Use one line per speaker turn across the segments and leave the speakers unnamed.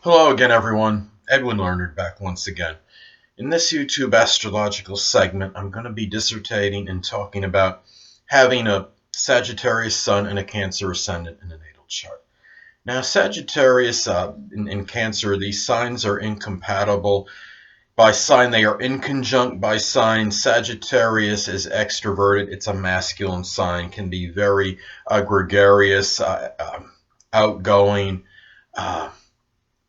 Hello again, everyone. Edwin Learnard back once again. In this YouTube astrological segment, I'm going to be dissertating and talking about having a Sagittarius Sun and a Cancer Ascendant in a natal chart. Now, Sagittarius in Cancer, these signs are incompatible. By sign, they are inconjunct by sign. Sagittarius is extroverted. It's a masculine sign, can be very gregarious, outgoing, uh,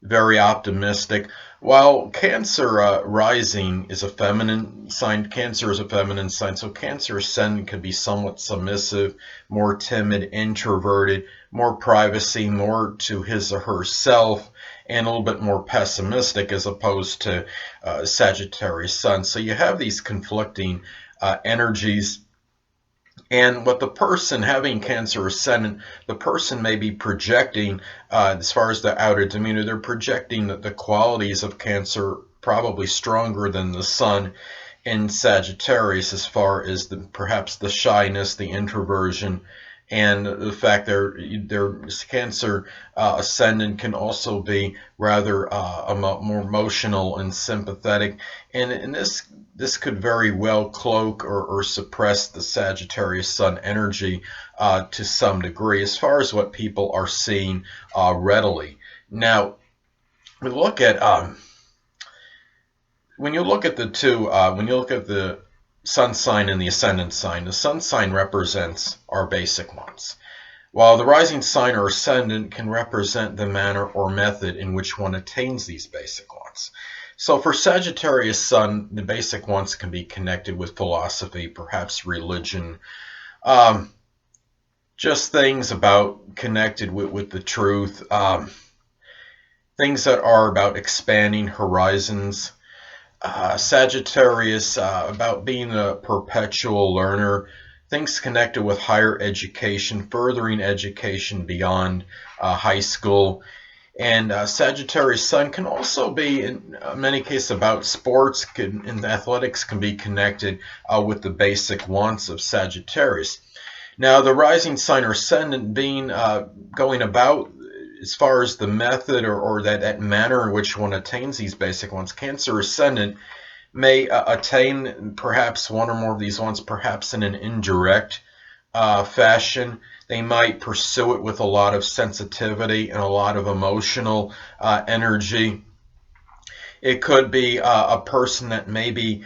very optimistic. While Cancer rising is a feminine sign, Cancer is a feminine sign, so Cancer ascendant could be somewhat submissive, more timid, introverted, more privacy, more to his or herself, and a little bit more pessimistic as opposed to Sagittarius Sun. So you have these conflicting energies. And what the person having Cancer ascendant, the person may be projecting, as far as the outer demeanor, they're projecting that the qualities of Cancer probably stronger than the Sun in Sagittarius, as far as perhaps the shyness, the introversion, and the fact their Cancer ascendant can also be rather more emotional and sympathetic, and this could very well cloak or suppress the Sagittarius Sun energy to some degree, as far as what people are seeing readily. Now, we look at when you look at the two, when you look at the sun sign and the ascendant sign, the sun sign represents our basic wants, while the rising sign or ascendant can represent the manner or method in which one attains these basic wants. So for Sagittarius Sun, the basic wants can be connected with philosophy, perhaps religion, um, just things about connected with the truth, things that are about expanding horizons. Sagittarius, about being a perpetual learner, things connected with higher education, furthering education beyond high school. And Sagittarius Sun can also be, in many cases, about sports, and athletics can be connected with the basic wants of Sagittarius. Now, the rising sign or ascendant being going about, as far as the method or that manner in which one attains these basic wants, Cancer ascendant may attain perhaps one or more of these wants, perhaps in an indirect fashion. They might pursue it with a lot of sensitivity and a lot of emotional energy. It could be a person that maybe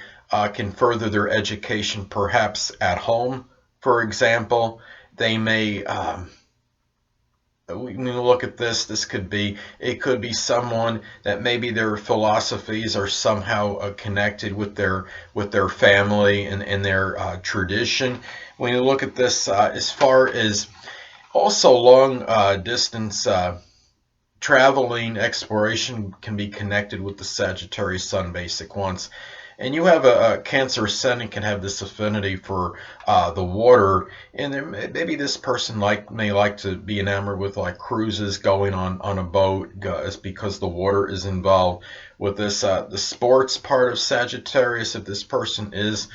can further their education perhaps at home, for example. They may when you look at this could be, it could be someone that maybe their philosophies are somehow connected with their family and their tradition. When you look at this, as far as also long distance traveling, exploration can be connected with the Sagittarius Sun basic wants. And you have a Cancer ascendant can have this affinity for the water, and there maybe this person may like to be enamored with like cruises, going on a boat, because the water is involved with this. The sports part of Sagittarius, if this person is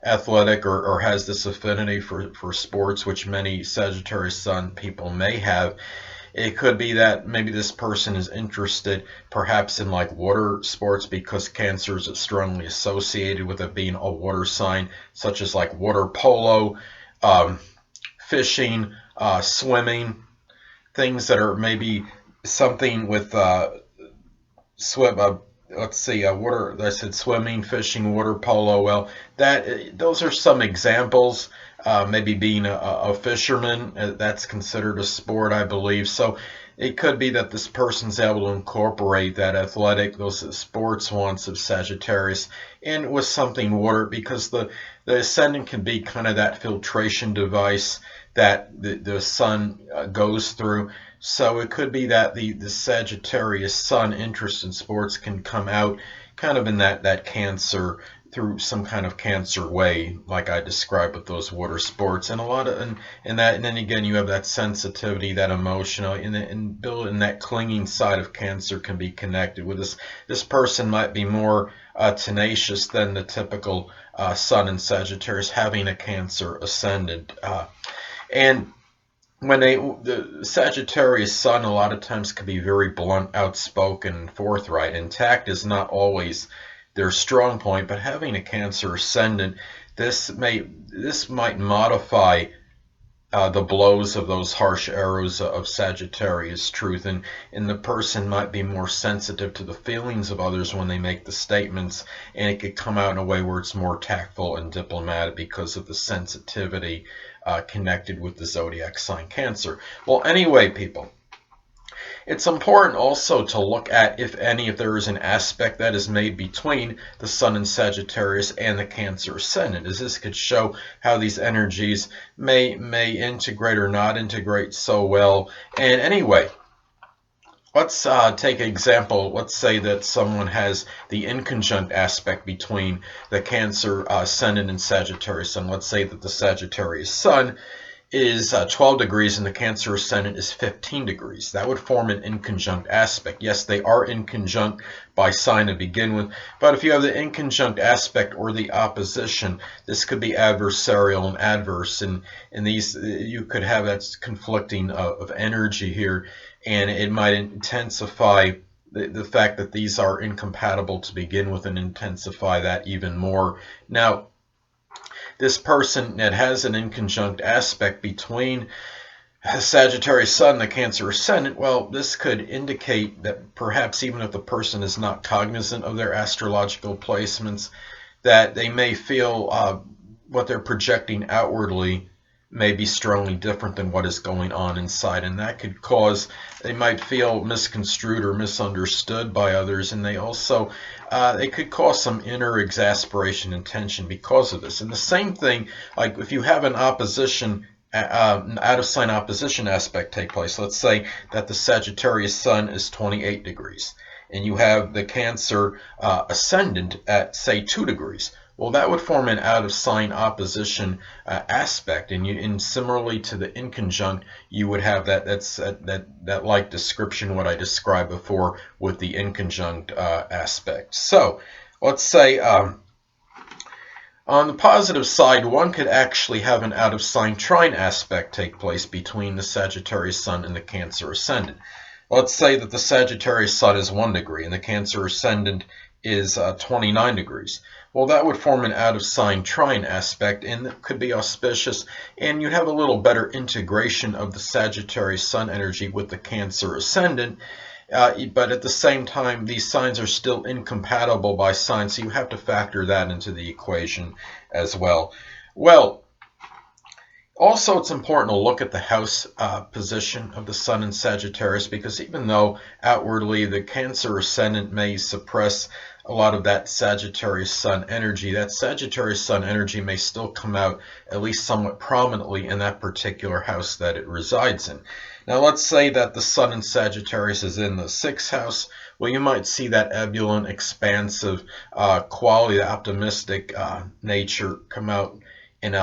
athletic or has this affinity for sports, which many Sagittarius Sun people may have, it could be that maybe this person is interested perhaps in like water sports, because Cancer is strongly associated with it being a water sign, such as like water polo, um, fishing, swimming, things that are maybe something with swim. Let's see, water. I said swimming, fishing, water polo. Well, those are some examples. Maybe being a fisherman, that's considered a sport, I believe. So it could be that this person's able to incorporate that athletic, those sports wants of Sagittarius, in with something water, because the ascendant can be kind of that filtration device that the sun goes through. So it could be that the Sagittarius Sun interest in sports can come out kind of in that Cancer, through some kind of Cancer way, like I described with those water sports, and a lot of and then again you have that sensitivity, that emotional, and building that clinging side of Cancer can be connected with this. This person might be more tenacious than the typical Sun in Sagittarius, having a Cancer ascendant, and the Sagittarius Sun a lot of times can be very blunt, outspoken, and forthright, and tact is not always their strong point, but having a Cancer Ascendant, this might modify the blows of those harsh arrows of Sagittarius truth, and the person might be more sensitive to the feelings of others when they make the statements, and it could come out in a way where it's more tactful and diplomatic because of the sensitivity connected with the zodiac sign Cancer. Well, anyway, people, it's important also to look at, if there is an aspect that is made between the Sun in Sagittarius and the Cancer Ascendant, as this could show how these energies may integrate or not integrate so well. And anyway, let's take an example. Let's say that someone has the inconjunct aspect between the Cancer Ascendant and Sagittarius Sun. Let's say that the Sagittarius Sun is 12 degrees and the Cancer Ascendant is 15 degrees. That would form an inconjunct aspect. Yes, they are inconjunct by sign to begin with, but if you have the inconjunct aspect or the opposition, this could be adversarial and adverse, and these, you could have that conflicting of energy here, and it might intensify the fact that these are incompatible to begin with, and intensify that even more. Now, this person that has an inconjunct aspect between the Sagittarius Sun and the Cancer Ascendant, well, this could indicate that perhaps even if the person is not cognizant of their astrological placements, that they may feel what they're projecting outwardly may be strongly different than what is going on inside, and that could cause, they might feel misconstrued or misunderstood by others, and they also it could cause some inner exasperation and tension because of this. And the same thing, like if you have an opposition, out of sign opposition aspect take place. Let's say that the Sagittarius Sun is 28 degrees and you have the Cancer Ascendant at, say, 2 degrees. Well, that would form an out of sign opposition aspect, and similarly to the inconjunct, you would have that like description what I described before with the inconjunct aspect. So let's say on the positive side, one could actually have an out of sign trine aspect take place between the Sagittarius Sun and the Cancer Ascendant. Let's say that the Sagittarius Sun is 1 degree and the Cancer Ascendant is 29 degrees. Well, that would form an out of sign trine aspect, and it could be auspicious, and you'd have a little better integration of the Sagittarius Sun energy with the Cancer Ascendant. But at the same time, these signs are still incompatible by sign, so you have to factor that into the equation as well. Well, also, it's important to look at the house position of the Sun in Sagittarius, because even though outwardly the Cancer Ascendant may suppress a lot of that Sagittarius Sun energy, that Sagittarius Sun energy may still come out at least somewhat prominently in that particular house that it resides in. Now, let's say that the Sun in Sagittarius is in the 6th house. Well, you might see that ebullient, expansive quality, the optimistic nature come out in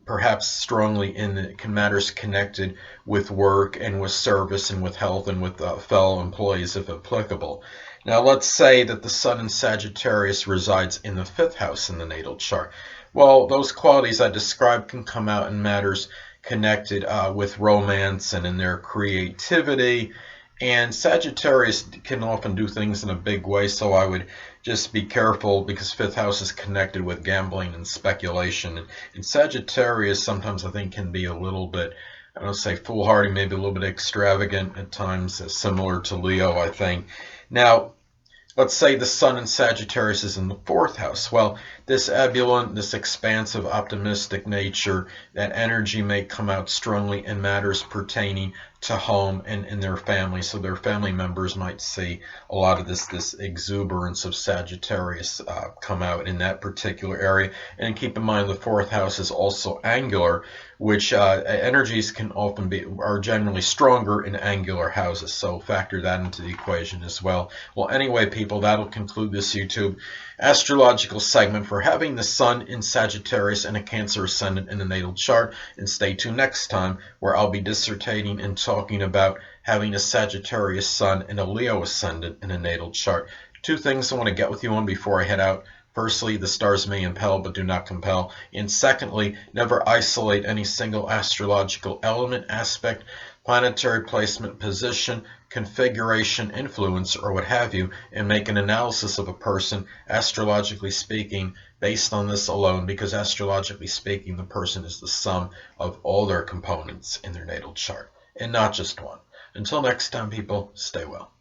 perhaps strongly in matters connected with work and with service and with health and with fellow employees if applicable. Now, let's say that the Sun in Sagittarius resides in the 5th house in the natal chart. Well, those qualities I described can come out in matters connected with romance and in their creativity. And Sagittarius can often do things in a big way, so I would just be careful, because 5th house is connected with gambling and speculation. And Sagittarius sometimes, I think, can be a little bit, I don't say foolhardy, maybe a little bit extravagant at times, similar to Leo, I think. Now, let's say the Sun in Sagittarius is in the 4th house. Well, this ebullient, this expansive, optimistic nature, that energy may come out strongly in matters pertaining to home and in their family. So their family members might see a lot of this exuberance of Sagittarius come out in that particular area. And keep in mind, the 4th house is also angular, which energies are generally stronger in angular houses. So factor that into the equation as well. Well, anyway, people, that'll conclude this YouTube astrological segment for having the Sun in Sagittarius and a Cancer Ascendant in the natal chart. And stay tuned next time, where I'll be dissertating and talking about having a Sagittarius Sun and a Leo Ascendant in a natal chart. 2 things I want to get with you on before I head out. Firstly, the stars may impel but do not compel. And secondly, never isolate any single astrological element, aspect, planetary placement, position, configuration, influence, or what have you, and make an analysis of a person, astrologically speaking, based on this alone, because astrologically speaking, the person is the sum of all their components in their natal chart, and not just one. Until next time, people, stay well.